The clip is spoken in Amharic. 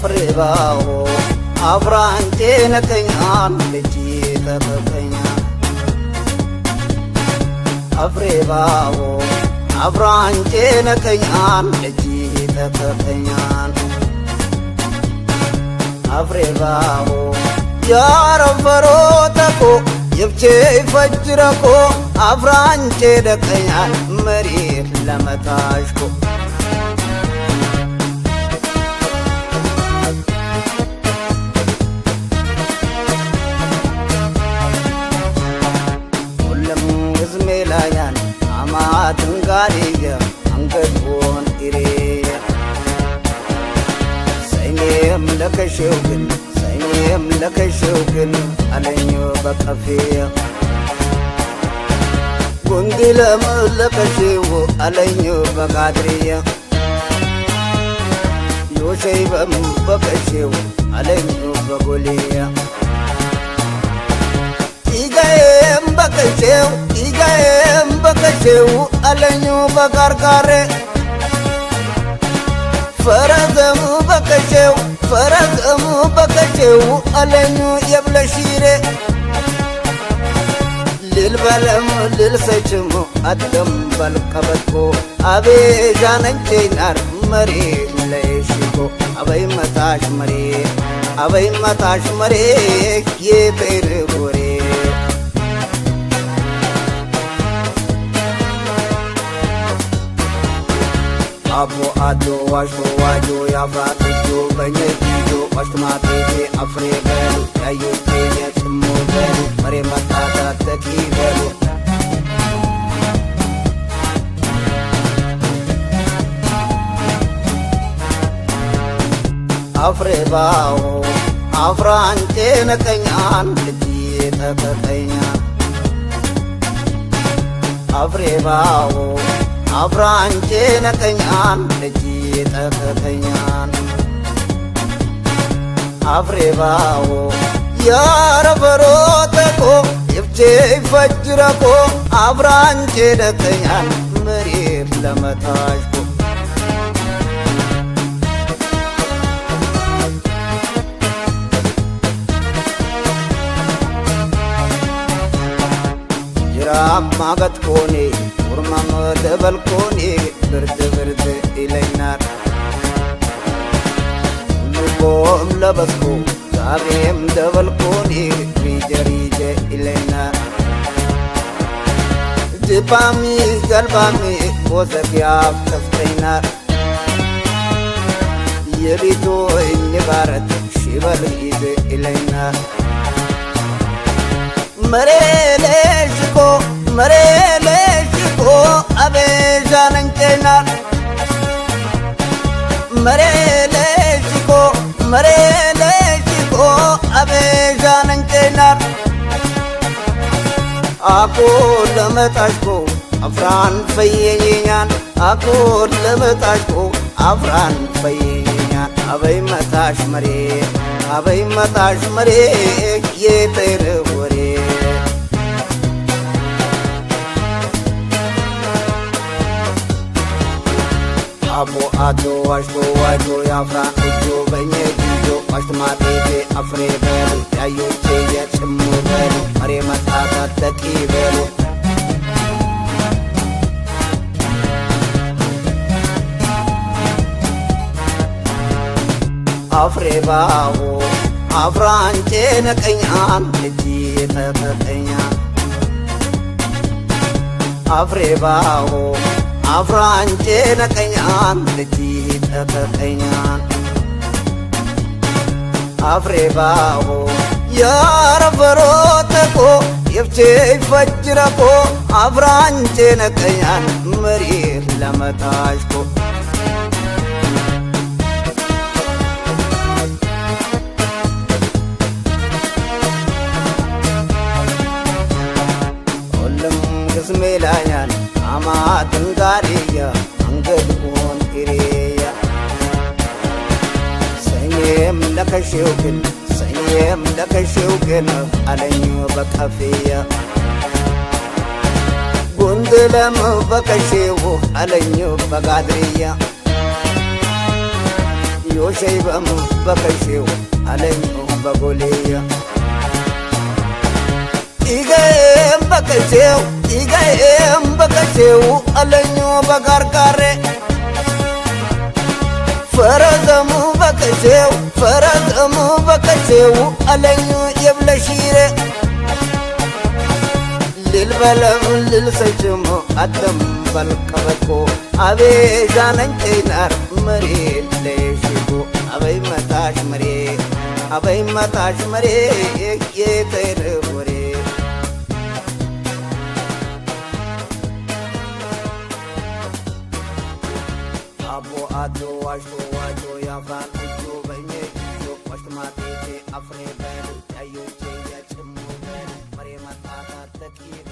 አፍሬባው አፍራንቴ ነከኛን ልጅ ተፈተኛ አፍሬባው አፍራንቴ ነከኛን ልጅ ተፈተኛን አፍሬባው ያረፈሮ ተኮ ይብቼ ይፈጅረኮ አፍራንቴ ደከኛን መሬት ለመታሽኮ ላያን አማትን ጋሪየ አንገድቦን ኢሬ ሰይኔም ለከሼው ግን ሰይኔም ለከሼው ግን አለኝ በቀፌ ጉንዲለም ለከሼው አለኝ በጋድሪየ ዮሸይበም በከሼው አለኝ በጎሌየ ኢጋዬም በከሼው ኢጋዬም በከሼው አለኙ በጋርጋሬ ፈረዘሙ በከሼው ፈረዘሙ በከሼው አለኙ የብለሺሬ ልልበለም ልልሰችሙ አደም ባልቀበትኮ አቤዣነንቼናር መሬት ለሽኮ አበይ መታሽ መሬ አበይ መታሽ መሬ የቴር ጎሬ አቦ አዶ ዋሾ ዋጆ ያፍራትጆ በኘጂጆ ዋሽትማቴቴ አፍሬ በሉ ያዩቴ የጭሞ በሉ መሬ መታታተኪ በሉ አፍሬባው አፍራንቴ ነቀኛን ልጅ ተፈተኛ አፍሬባው አፍራንቴ ነቀኛን ልጅ ተፈተኛን አፍሬባው ያረፈሮ ተኮ ይብቼ ይፈጅረኮ አፍራንቴ ነቀኛን መሬት ለመታሽኮ ማገት ኮኔ ኡርማም ደበል ኮኔ ብርድ ብርድ ይለኛል ልቦም ለበስኮ ዛሬም ደበል ኮኔ ሪጀሪጀ ይለኛል ጅባሚ ገልባሚ ወዘግያፍ ተፍተኛል የቤቶ እኝባረት ሽበል ይዘ ይለኛል መሬሌሽኮ መሬሌሽኮ አቤዣነንቼናል መሬሌሽኮ መሬሌሽኮ አቤዣነንቼናል አኮ ለመጣሽኮ አፍራን ፈየኛን አኮ ለመጣሽኮ አፍራን ፈየኛን አበይ መታሽ መሬ አበይ መታሽ መሬ የቴር ወሬ አቦ አዶ ዋሽቶ ዋጆ ያፍራን እጆ በኘጂጆ ዋሽትማቴቴ አፍሬ በሉ ያዩቼ የጭሙ በሉ መሬ መታታተቂ በሉ አፍሬባው አፍራንቴ ነቀኛን ልጅ ተፈተኛ አፍሬባው አፍራንቴ ነቀኛን ልጅ ተፈተኛን አፍሬባው ያረፈሮ ተኮ ይብቼ ይፈጅረኮ አፍራንቴ ነቀኛን መሬት ለመታሽኮ ሜላኛን አማትን ጋሪየ አንገድቦን ኢሬያ ሰኝም ለከሼው ግን ሰኝም ለከሼው ግን አለኝ በቀፌያ ጉንድለም በከሼው አለኝ በጋድርያ يوشيبم بكشيو عليهم بقولية إيجايم بكشيو عليهم بقرقاري فرزمو بكشيو عليهم يبلشيري للبلم للسجمو أدم بالقبكو أبي جانن تينار مريد ليشيبو أبي متاش مريد يتير وري أبو أدو واشتو يافان أجو بيني جو واشتماتي أفري بيرو أيو تيجا تمو بيرو مريم تاتا تكيب